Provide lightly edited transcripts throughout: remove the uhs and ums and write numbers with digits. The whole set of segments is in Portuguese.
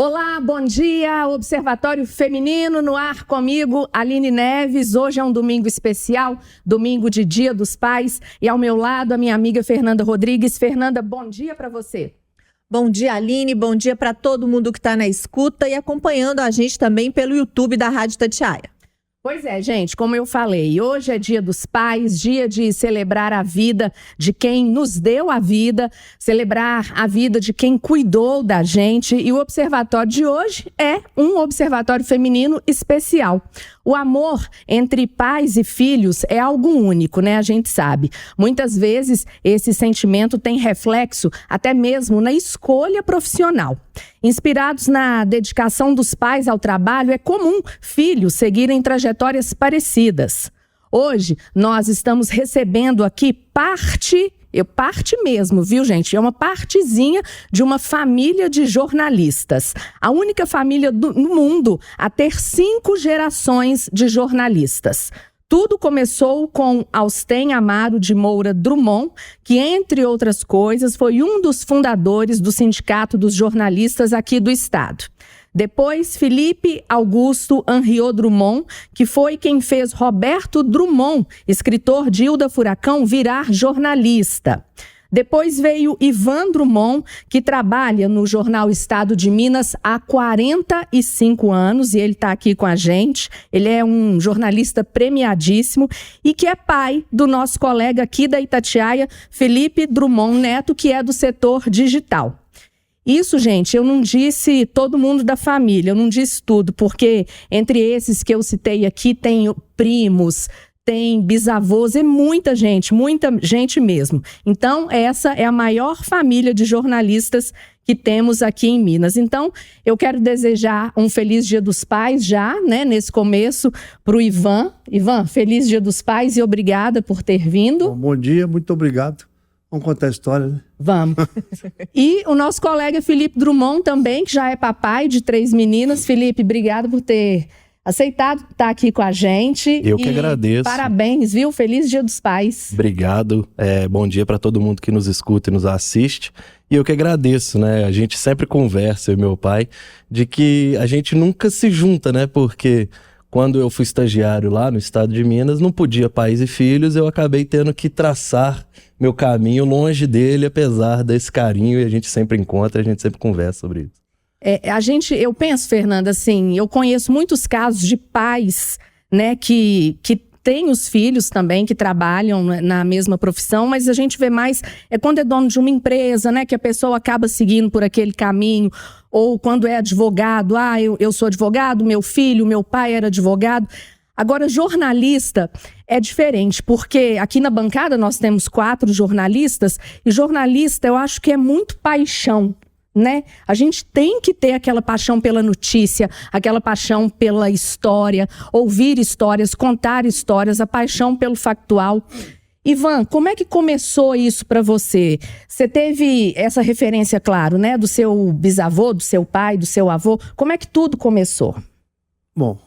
Olá, bom dia, Observatório Feminino no ar comigo, Aline Neves. Hoje é um domingo especial, domingo de Dia dos Pais, e ao meu lado a minha amiga Fernanda Rodrigues. Fernanda, bom dia para você. Bom dia, Aline, bom dia para todo mundo que está na escuta e acompanhando a gente também pelo YouTube da Rádio Itatiaia. Pois é, gente, como eu falei, hoje é Dia dos Pais, dia de celebrar a vida de quem nos deu a vida, celebrar a vida de quem cuidou da gente, e o observatório de hoje é um observatório feminino especial. O amor entre pais e filhos é algo único, né? A gente sabe. Muitas vezes esse sentimento tem reflexo até mesmo na escolha profissional. Inspirados na dedicação dos pais ao trabalho, é comum filhos seguirem trajetórias parecidas. Hoje, nós estamos recebendo aqui parte mesmo, viu, gente? É uma partezinha de uma família de jornalistas. A única família no mundo a ter 5 gerações de jornalistas. Tudo começou com Austen Amaro de Moura Drummond, que, entre outras coisas, foi um dos fundadores do Sindicato dos Jornalistas aqui do estado. Depois, Philippe Augusto Henriot Drummond, que foi quem fez Roberto Drummond, escritor de Hilda Furacão, virar jornalista. Depois veio Ivan Drummond, que trabalha no jornal Estado de Minas há 45 anos, e ele está aqui com a gente. Ele é um jornalista premiadíssimo e que é pai do nosso colega aqui da Itatiaia, Felipe Drummond Neto, que é do setor digital. Isso, gente, eu não disse todo mundo da família, eu não disse tudo, porque entre esses que eu citei aqui tem primos, tem bisavôs, é muita gente mesmo. Então, essa é a maior família de jornalistas que temos aqui em Minas. Então, eu quero desejar um feliz Dia dos Pais já, né, nesse começo, para o Ivan. Ivan, feliz Dia dos Pais e obrigada por ter vindo. Bom dia, muito obrigado. Vamos contar a história, né? Vamos. E o nosso colega Felipe Drummond também, que já é papai de 3 meninas. Felipe, obrigado por ter aceitado estar aqui com a gente. Eu que agradeço. Parabéns, viu? Feliz Dia dos Pais. Obrigado. Bom dia para todo mundo que nos escuta e nos assiste. E eu que agradeço, né? A gente sempre conversa, eu e meu pai, de que a gente nunca se junta, né? Porque quando eu fui estagiário lá no estado de Minas, não podia pais e filhos, eu acabei tendo que traçar meu caminho longe dele, apesar desse carinho, e a gente sempre encontra, a gente sempre conversa sobre isso. Eu penso, Fernanda, assim, eu conheço muitos casos de pais, né, que têm os filhos também, que trabalham na mesma profissão, mas a gente vê mais quando é dono de uma empresa, né, que a pessoa acaba seguindo por aquele caminho, ou quando é advogado, eu sou advogado, meu filho, meu pai era advogado. Agora, jornalista é diferente, porque aqui na bancada nós temos 4 jornalistas, e jornalista eu acho que é muito paixão, né? A gente tem que ter aquela paixão pela notícia, aquela paixão pela história, ouvir histórias, contar histórias, a paixão pelo factual. Ivan, como é que começou isso para você? Você teve essa referência, claro, né? Do seu bisavô, do seu pai, do seu avô. Como é que tudo começou? Bom,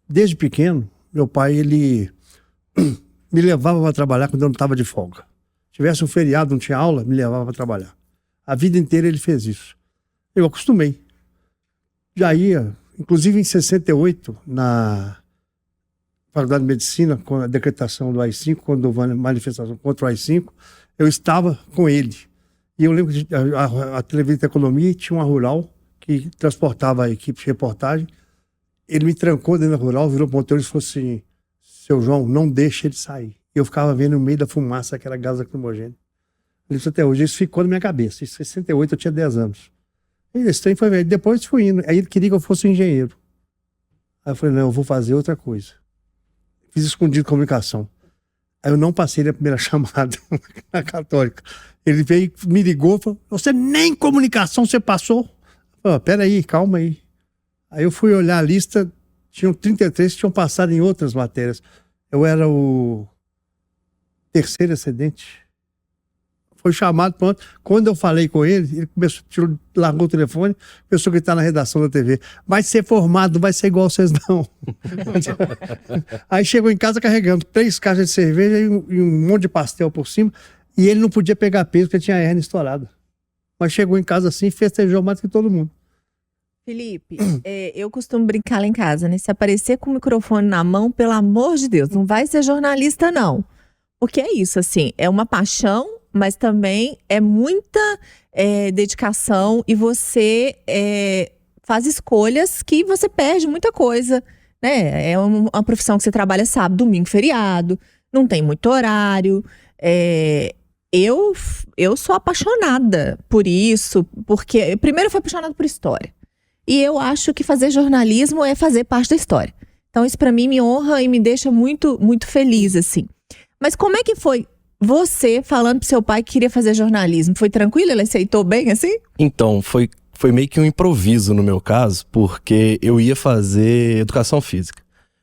desde pequeno, meu pai, ele me levava para trabalhar quando eu não estava de folga. Se tivesse um feriado, não tinha aula, me levava para trabalhar. A vida inteira ele fez isso. Eu acostumei. Já ia, inclusive em 68, na Faculdade de Medicina, com a decretação do AI-5, quando houve a manifestação contra o AI-5, eu estava com ele. E eu lembro que a televisão da economia tinha uma rural que transportava a equipe de reportagem. Ele me trancou dentro da rural, virou ponteiro e falou assim: seu João, não deixa ele sair. Eu ficava vendo no meio da fumaça aquela gás lacrimogênea. Isso até hoje, isso ficou na minha cabeça. Em 68 eu tinha 10 anos. E esse trem foi velho. Depois fui indo. Aí ele queria que eu fosse um engenheiro. Aí eu falei, não, eu vou fazer outra coisa. Fiz escondido comunicação. Aí eu não passei na primeira chamada na Católica. Ele veio, me ligou, falou, você nem comunicação você passou? Eu falei, peraí, calma aí. Aí eu fui olhar a lista, tinham 33 que tinham passado em outras matérias. Eu era o 3º excedente. Foi chamado, pronto. Quando eu falei com ele começou, largou o telefone, começou a gritar na redação da TV. Vai ser formado, não vai ser igual vocês não. Aí chegou em casa carregando 3 caixas de cerveja e um monte de pastel por cima. E ele não podia pegar peso porque tinha a hernia estourada. Mas chegou em casa assim e festejou mais que todo mundo. Felipe, eu costumo brincar lá em casa, né? Se aparecer com o microfone na mão, pelo amor de Deus, não vai ser jornalista, não. Porque é isso, assim, é uma paixão, mas também é muita dedicação e você faz escolhas que você perde muita coisa, né? É uma profissão que você trabalha sábado, domingo, feriado, não tem muito horário. Eu sou apaixonada por isso, porque primeiro eu fui apaixonada por história. E eu acho que fazer jornalismo é fazer parte da história. Então isso pra mim me honra e me deixa muito, muito feliz, assim. Mas como é que foi você falando pro seu pai que queria fazer jornalismo? Foi tranquilo? Ele aceitou bem, assim? Então, foi meio que um improviso no meu caso, porque eu ia fazer educação física.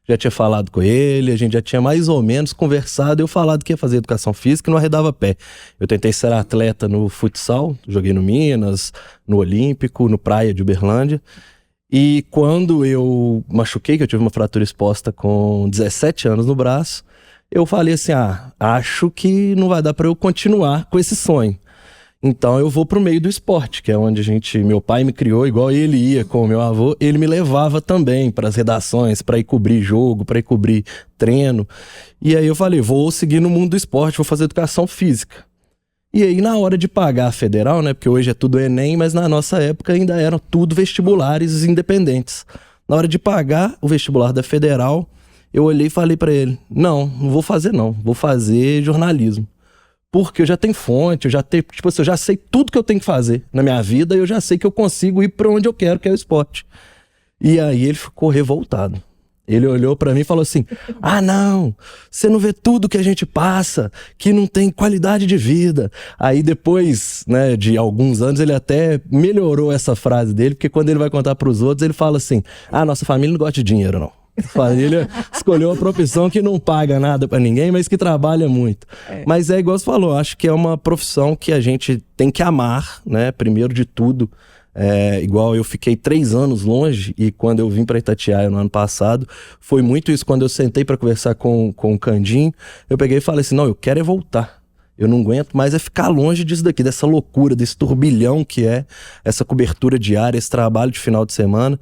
Já tinha falado com ele, a gente já tinha mais ou menos conversado, eu falado que ia fazer educação física e não arredava pé. Eu tentei ser atleta no futsal, joguei no Minas, no Olímpico, no Praia de Uberlândia. E quando eu machuquei, que eu tive uma fratura exposta com 17 anos no braço, eu falei assim, acho que não vai dar para eu continuar com esse sonho. Então eu vou pro meio do esporte, que é onde meu pai me criou, igual ele ia com o meu avô, ele me levava também para as redações, para ir cobrir jogo, para ir cobrir treino. E aí eu falei, vou seguir no mundo do esporte, vou fazer educação física. E aí na hora de pagar a federal, né, porque hoje é tudo Enem, mas na nossa época ainda eram tudo vestibulares independentes. Na hora de pagar o vestibular da federal, eu olhei e falei para ele, não vou fazer não, vou fazer jornalismo. Porque eu já tenho fonte, eu já sei tudo que eu tenho que fazer na minha vida e eu já sei que eu consigo ir para onde eu quero, que é o esporte. E aí ele ficou revoltado. Ele olhou para mim e falou assim, não, você não vê tudo que a gente passa, que não tem qualidade de vida. Aí depois, né, de alguns anos, ele até melhorou essa frase dele, porque quando ele vai contar para os outros, ele fala assim, nossa família não gosta de dinheiro, não. A família escolheu uma profissão que não paga nada pra ninguém, mas que trabalha muito. Mas é igual você falou, acho que é uma profissão que a gente tem que amar, né? Primeiro de tudo. Igual eu fiquei 3 anos longe e quando eu vim pra Itatiaia no ano passado, foi muito isso. Quando eu sentei pra conversar com o Candinho, eu peguei e falei assim, não, eu quero voltar. Eu não aguento mais ficar longe disso daqui, dessa loucura, desse turbilhão que é essa cobertura diária, esse trabalho de final de semana.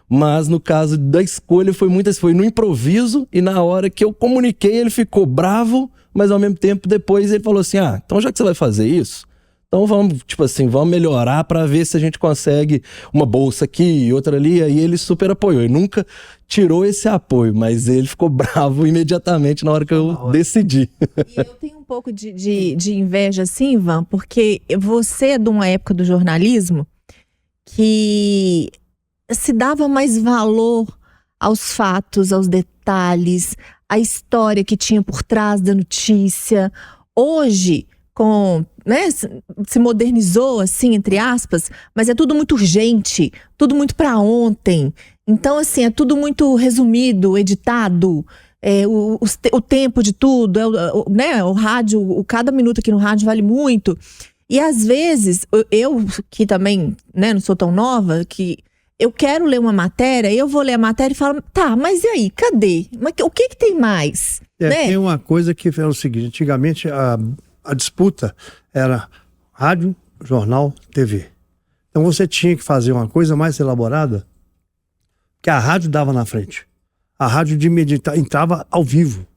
Mas no caso da escolha foi no improviso e na hora que eu comuniquei ele ficou bravo, mas ao mesmo tempo depois ele falou assim, então já que você vai fazer isso, então vamos melhorar para ver se a gente consegue uma bolsa aqui e outra ali. Aí ele super apoiou, ele nunca tirou esse apoio, mas ele ficou bravo imediatamente na hora que eu decidi. E eu tenho um pouco de inveja assim, Ivan, porque você é de uma época do jornalismo que se dava mais valor aos fatos, aos detalhes, à história que tinha por trás da notícia. Hoje, se modernizou, assim, entre aspas, mas é tudo muito urgente, tudo muito para ontem. Então, assim, é tudo muito resumido, editado, o tempo de tudo, o rádio, cada minuto aqui no rádio vale muito. E às vezes, eu que também, né, não sou tão nova, que eu quero ler uma matéria, eu vou ler a matéria e falo, tá, mas e aí, cadê? Mas o que tem mais? Né? Tem uma coisa que é o seguinte, antigamente a disputa era rádio, jornal, TV. Então você tinha que fazer uma coisa mais elaborada que a rádio dava na frente. A rádio de imediato entrava ao vivo.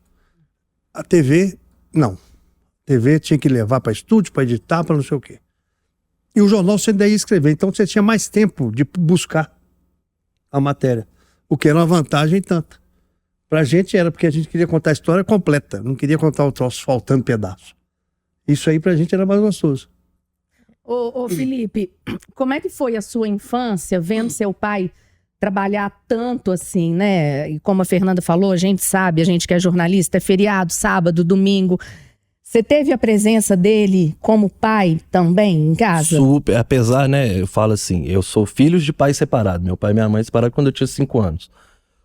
A TV, não. A TV tinha que levar para estúdio, para editar, para não sei o quê. E o jornal você ainda ia escrever. Então você tinha mais tempo de buscar a matéria. O que era uma vantagem tanta. Pra gente era porque a gente queria contar a história completa. Não queria contar o troço faltando pedaço. Isso aí pra gente era mais gostoso. Ô Felipe, como é que foi a sua infância vendo seu pai trabalhar tanto assim, né? E como a Fernanda falou, a gente sabe, a gente que é jornalista, é feriado, sábado, domingo. Você teve a presença dele como pai também em casa? Super, apesar, né, eu falo assim, eu sou filho de pai separado. Meu pai e minha mãe separaram quando eu tinha 5 anos.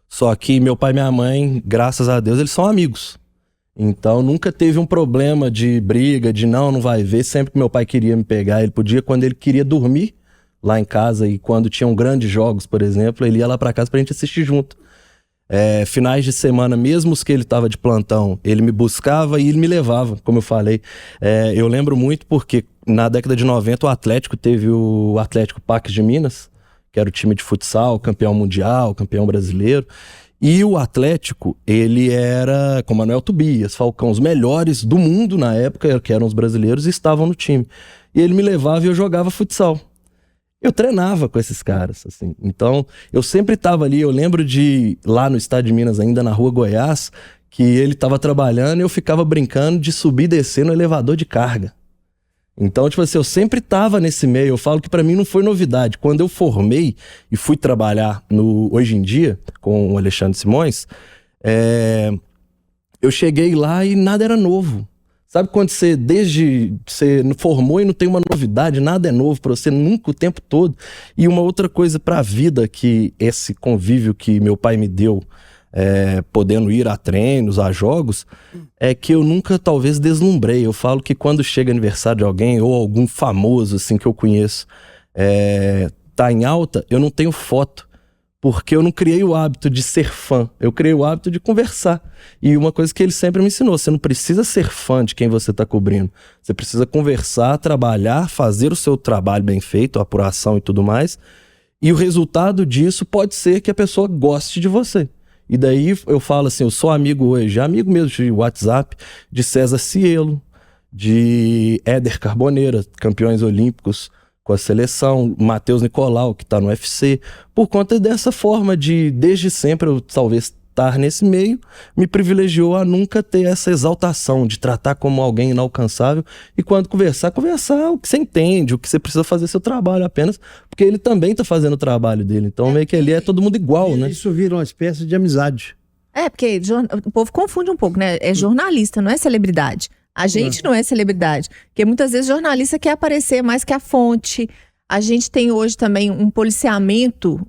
Só que meu pai e minha mãe, graças a Deus, eles são amigos. Então nunca teve um problema de briga, de não vai ver. Sempre que meu pai queria me pegar, ele podia, quando ele queria dormir lá em casa e quando tinham grandes jogos, por exemplo, ele ia lá pra casa pra gente assistir junto. Finais de semana, mesmo os que ele estava de plantão, ele me buscava e ele me levava, como eu falei. Eu lembro muito porque na década de 90 o Atlético teve o Atlético Pax de Minas, que era o time de futsal, campeão mundial, campeão brasileiro. E o Atlético, ele era com Manuel Tobias, Falcão, os melhores do mundo na época, que eram os brasileiros, estavam no time. E ele me levava e eu jogava futsal. Eu treinava com esses caras, assim. Então, eu sempre estava ali. Eu lembro de, lá no Estado de Minas, ainda na Rua Goiás, que ele estava trabalhando e eu ficava brincando de subir e descer no elevador de carga. Então, tipo assim, eu sempre estava nesse meio. Eu falo que para mim não foi novidade. Quando eu formei e fui trabalhar no Hoje em Dia, com o Alexandre Simões, eu cheguei lá e nada era novo. Sabe quando você formou e não tem uma novidade, nada é novo para você nunca, o tempo todo. E uma outra coisa para a vida, que esse convívio que meu pai me deu, podendo ir a treinos, a jogos, é que eu nunca talvez deslumbrei. Eu falo que quando chega aniversário de alguém ou algum famoso assim que eu conheço tá em alta, eu não tenho foto. Porque eu não criei o hábito de ser fã, eu criei o hábito de conversar. E uma coisa que ele sempre me ensinou, você não precisa ser fã de quem você está cobrindo. Você precisa conversar, trabalhar, fazer o seu trabalho bem feito, a apuração e tudo mais. E o resultado disso pode ser que a pessoa goste de você. E daí eu falo assim, eu sou amigo hoje, amigo mesmo de WhatsApp, de César Cielo, de Éder Carboneira, campeões olímpicos com a seleção, Matheus Nicolau, que está no UFC, por conta dessa forma de, desde sempre, eu talvez estar nesse meio, me privilegiou a nunca ter essa exaltação, de tratar como alguém inalcançável, e quando conversar o que você entende, o que você precisa fazer seu trabalho apenas, porque ele também está fazendo o trabalho dele, então meio que ali é todo mundo igual, né? Isso vira uma espécie de amizade. Porque o povo confunde um pouco, né? É jornalista, não é celebridade. A gente não é celebridade, porque muitas vezes jornalista quer aparecer mais que a fonte. A gente tem hoje também um policiamento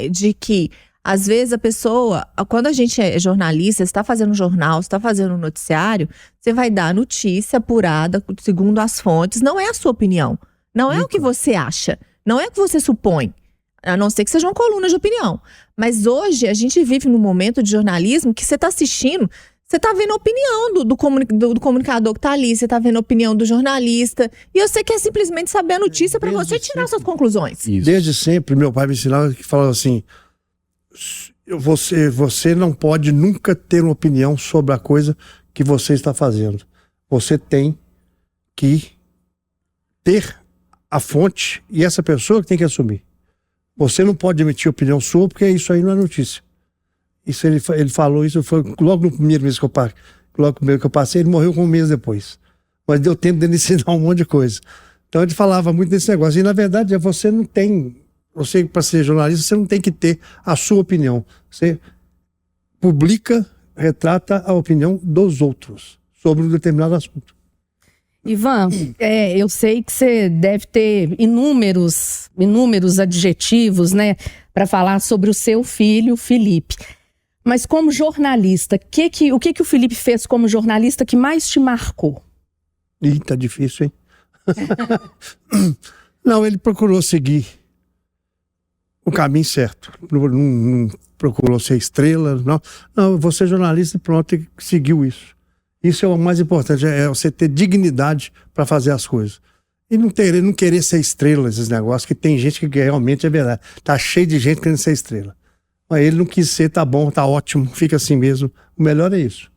de que, às vezes, a pessoa, quando a gente é jornalista, você está fazendo um jornal, você está fazendo um noticiário, você vai dar notícia apurada, segundo as fontes, não é a sua opinião, não é o que você acha, não é o que você supõe, a não ser que seja uma coluna de opinião. Mas hoje a gente vive num momento de jornalismo que você está assistindo, você tá vendo a opinião do comunicador que tá ali, você tá vendo a opinião do jornalista, e você quer simplesmente saber a notícia para você tirar suas conclusões. Isso. Desde sempre, meu pai me ensinava que falava assim, você não pode nunca ter uma opinião sobre a coisa que você está fazendo. Você tem que ter a fonte e essa pessoa que tem que assumir. Você não pode emitir opinião sua, porque isso aí não é notícia. Isso ele falou, isso foi logo no primeiro mês que eu passei, ele morreu com um mês depois. Mas deu tempo dele ensinar um monte de coisa. Então ele falava muito desse negócio. E na verdade, você para ser jornalista, você não tem que ter a sua opinião. Você publica, retrata a opinião dos outros sobre um determinado assunto. Ivan, eu sei que você deve ter inúmeros adjetivos, né, para falar sobre o seu filho, Felipe. Mas como jornalista, o que o Felipe fez como jornalista que mais te marcou? Ih, tá difícil, hein? Não, ele procurou seguir o caminho certo. Não procurou ser estrela, não. Não, eu vou ser jornalista e pronto, e seguiu isso. Isso é o mais importante, é você ter dignidade para fazer as coisas. E não querer ser estrela, esses negócios, que tem gente que realmente é verdade. Tá cheio de gente querendo ser estrela. Mas ele não quis ser, tá bom, tá ótimo, fica assim mesmo. O melhor é isso.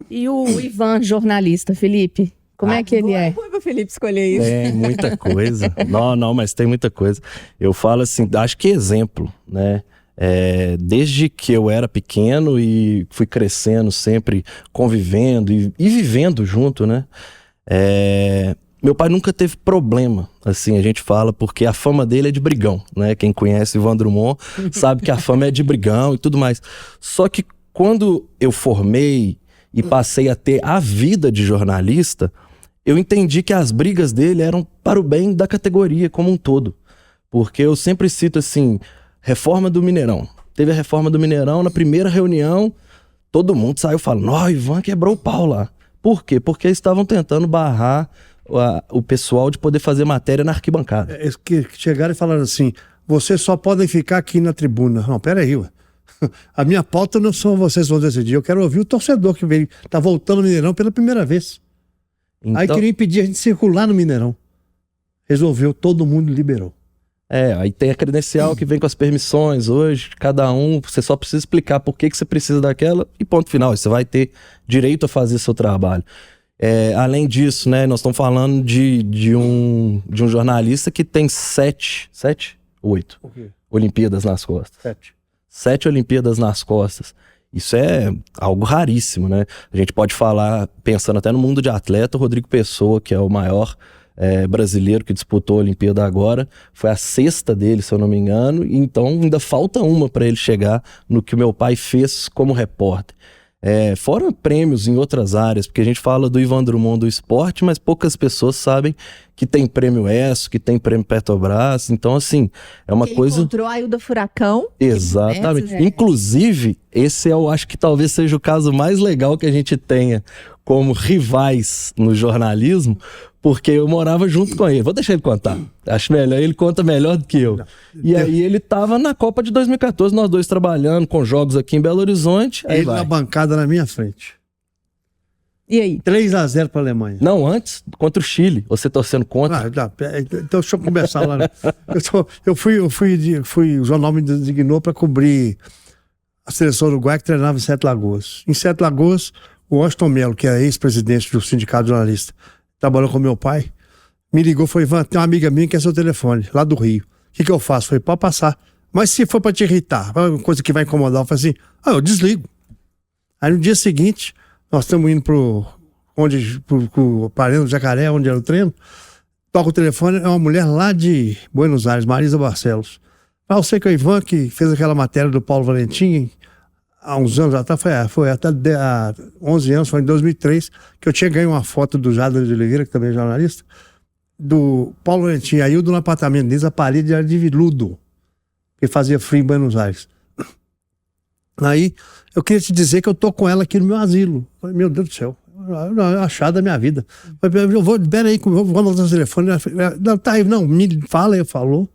E o Ivan, jornalista, Felipe, como é que ele é? Foi pro Felipe escolher isso. Tem muita coisa. Não, mas tem muita coisa. Eu falo assim, acho que exemplo, né? Desde que eu era pequeno e fui crescendo sempre, convivendo e vivendo junto, né? Meu pai nunca teve problema, assim, a gente fala, porque a fama dele é de brigão, né? Quem conhece Ivan Drummond sabe que a fama é de brigão e tudo mais. Só que quando eu formei e passei a ter a vida de jornalista, eu entendi que as brigas dele eram para o bem da categoria como um todo. Porque eu sempre cito assim, reforma do Mineirão. Teve a reforma do Mineirão, na primeira reunião, todo mundo saiu falando, ó, Ivan quebrou o pau lá. Por quê? Porque estavam tentando barrar o pessoal de poder fazer matéria na arquibancada. Que chegaram e falaram assim, vocês só podem ficar aqui na tribuna. Não, peraí, ué. A minha pauta não são vocês que vão decidir, eu quero ouvir o torcedor que veio, tá voltando no Mineirão pela primeira vez. Então... Aí queria impedir a gente de circular no Mineirão. Resolveu, todo mundo liberou. Aí tem a credencial que vem com as permissões hoje, cada um, você só precisa explicar por que você precisa daquela e ponto final, você vai ter direito a fazer seu trabalho. Além disso, né, nós estamos falando de um jornalista que tem 8 Olimpíadas nas costas. 7 Olimpíadas nas costas. Isso é algo raríssimo, né? A gente pode falar, pensando até no mundo de atleta, o Rodrigo Pessoa, que é o maior brasileiro que disputou a Olimpíada agora, foi a 6ª dele, se eu não me engano, e então ainda falta uma para ele chegar no que o meu pai fez como repórter. Fora prêmios em outras áreas, porque a gente fala do Ivan Drummond do esporte, mas poucas pessoas sabem que tem prêmio ESSO, que tem prêmio Petrobras, então assim, é uma coisa... Ele encontrou a Ailda Furacão. Exatamente. Inclusive, esse eu acho que talvez seja o caso mais legal que a gente tenha como rivais no jornalismo, porque eu morava junto com ele. Vou deixar ele contar. Acho melhor, ele conta melhor do que eu. E aí ele tava na Copa de 2014, nós dois trabalhando com jogos aqui em Belo Horizonte. Aí ele na bancada na minha frente. E aí? 3-0 para a Alemanha. Não, antes, contra o Chile. Você torcendo contra. Então deixa eu começar lá. O jornal me designou para cobrir a seleção uruguaia que treinava em Sete Lagoas. Em Sete Lagoas, o Washington Mello, que é ex-presidente do Sindicato de Jornalista, trabalhou com meu pai, me ligou e falou: Ivan, tem uma amiga minha que é seu telefone, lá do Rio. O que eu faço? Eu falei: pode passar. Mas se for para te irritar, uma coisa que vai incomodar, eu falei assim: eu desligo. Aí no dia seguinte, nós estamos indo pro Parendo do Jacaré, onde era o treino, toca o telefone, é uma mulher lá de Buenos Aires, Marisa Barcelos. Eu sei que é o Ivan que fez aquela matéria do Paulo Valentim, há uns anos atrás, foi até há 11 anos, foi em 2003, que eu tinha ganho uma foto do Jader de Oliveira, que também é jornalista, do Paulo Valentim e Aildo no apartamento deles, a parede era de veludo, que fazia frio em Buenos Aires. Aí, eu queria te dizer que eu tô com ela aqui no meu asilo. Falei: meu Deus do céu, achada da minha vida. Eu vou, peraí, vou anotar o telefone. Não, me fala, eu falou.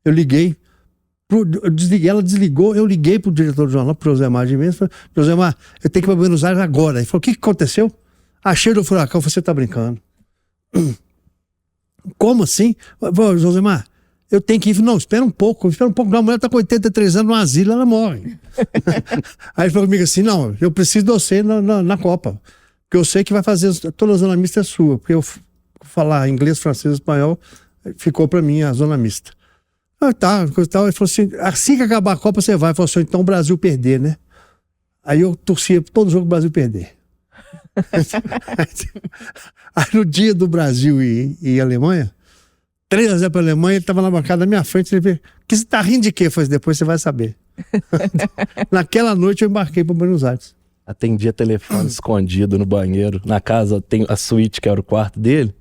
Eu liguei. Eu desliguei, ela desligou, eu liguei pro diretor do jornal, pro Josemar de Mendes, falei: Josemar, eu tenho que ir para Buenos Aires agora. Ele falou: o que aconteceu? Achei do furacão. Você tá brincando? Como assim? Josemar, eu tenho que ir. Não, espera um pouco. A mulher tá com 83 anos no asilo, ela morre. Aí ele falou comigo assim: não, eu preciso de você na Copa, porque eu sei que vai fazer toda a zona mista é sua, porque eu falar inglês, francês, espanhol, ficou para mim a zona mista. Tá, coisa e tal. Ele falou assim que acabar a Copa você vai. Ele falou assim: então o Brasil perder, né? Aí eu torcia todo jogo o Brasil perder. Aí no dia do Brasil e Alemanha, 3-0 para a Alemanha, ele estava na bancada da minha frente, ele falou: que você tá rindo de quê? Eu falei: depois você vai saber. Naquela noite eu embarquei para Buenos Aires. Atendia telefone escondido no banheiro. Na casa tem a suíte, que era o quarto dele,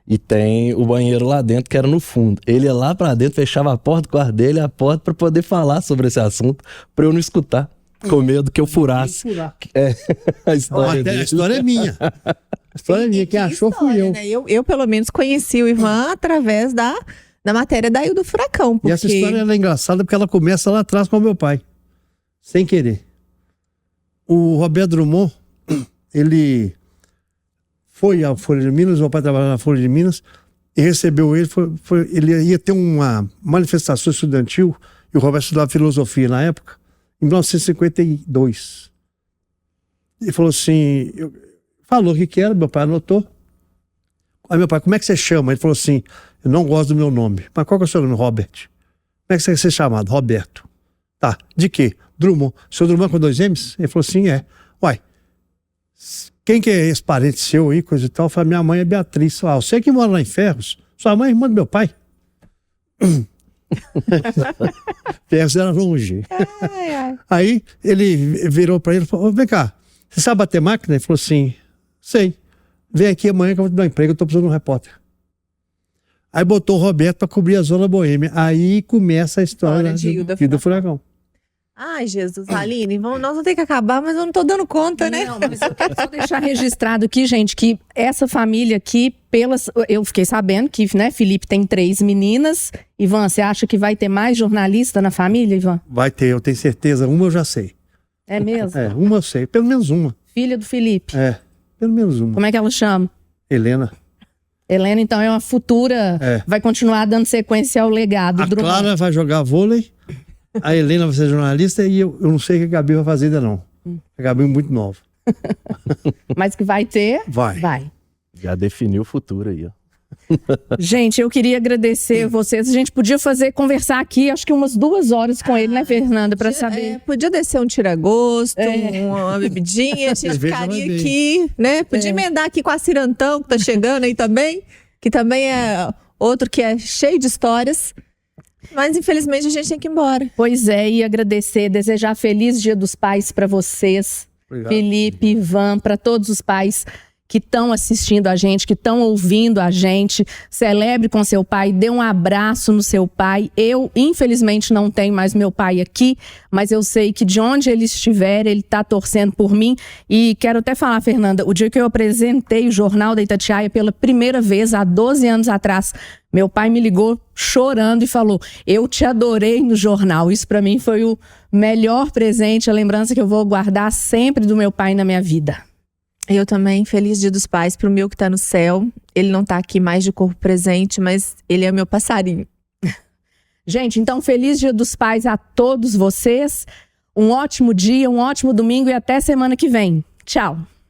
e tem o banheiro lá dentro, que era no fundo. Ele ia lá pra dentro, fechava a porta do quarto dele, a porta, pra poder falar sobre esse assunto, pra eu não escutar, com medo que eu furasse. A história A história é minha. A história é minha. Quem achou fui eu. Né? Eu, pelo menos, conheci o Ivan através da matéria da Aildo Furacão. Porque... E essa história é engraçada porque ela começa lá atrás com o meu pai. Sem querer. O Roberto Drummond, ele foi à Folha de Minas, meu pai trabalhava na Folha de Minas, e recebeu ele, ele ia ter uma manifestação estudantil, e o Roberto estudava filosofia na época, em 1952. Ele falou assim, falou o que era, meu pai anotou. Aí meu pai: como é que você chama? Ele falou assim: eu não gosto do meu nome. Mas qual que é o seu nome? Robert. Como é que você quer ser chamado? Roberto. Tá, de quê? Drummond. O seu Drummond com 2 M's? Ele falou assim: é. Uai, quem que é esse parente seu aí, coisa e tal? Eu falei: minha mãe é Beatriz. Você que mora lá em Ferros? Sua mãe é irmã do meu pai. Ferros era longe. Aí ele virou pra ele e falou: vem cá, você sabe bater máquina? Ele falou assim: sei. Vem aqui amanhã que eu vou te dar um emprego, eu tô precisando de um repórter. Aí botou o Roberto pra cobrir a Zona Boêmia. Aí começa a história do Furacão. Ai, Jesus, Aline, nós vamos ter que acabar, mas eu não tô dando conta, né? Não, mas eu quero só deixar registrado aqui, gente, que essa família aqui, eu fiquei sabendo que, né, Felipe tem 3 meninas. Ivan, você acha que vai ter mais jornalista na família, Ivan? Vai ter, eu tenho certeza. Uma eu já sei. É mesmo? Uma eu sei, pelo menos uma. Filha do Felipe? Pelo menos uma. Como é que ela chama? Helena. Helena, então, é uma futura... Vai continuar dando sequência ao legado. A Clara vai jogar vôlei, a Helena vai ser jornalista e eu não sei o que a Gabi vai fazer ainda não. A Gabi é muito nova. Mas que vai ter? Vai. Já definiu o futuro aí, ó. Gente, eu queria agradecer vocês. A gente podia conversar aqui, acho que umas 2 horas com ele, né, Fernanda, para saber. Podia descer um tira-gosto, uma bebidinha, a gente ficaria aqui, né? Podia emendar aqui com a Cirantão, que tá chegando aí também, que também é outro que é cheio de histórias. Mas infelizmente a gente tem que ir embora. Pois é, e agradecer, desejar feliz Dia dos Pais para vocês. Obrigado. Felipe, Ivan, para todos os pais que estão assistindo a gente, que estão ouvindo a gente. Celebre com seu pai, dê um abraço no seu pai. Eu, infelizmente, não tenho mais meu pai aqui, mas eu sei que de onde ele estiver, ele está torcendo por mim. E quero até falar, Fernanda, o dia que eu apresentei o Jornal da Itatiaia pela primeira vez, há 12 anos atrás, meu pai me ligou chorando e falou: eu te adorei no jornal. Isso para mim foi o melhor presente, a lembrança que eu vou guardar sempre do meu pai na minha vida. Eu também, feliz Dia dos Pais pro meu que tá no céu. Ele não tá aqui mais de corpo presente, mas ele é meu passarinho. Gente, então feliz Dia dos Pais a todos vocês. Um ótimo dia, um ótimo domingo e até semana que vem. Tchau.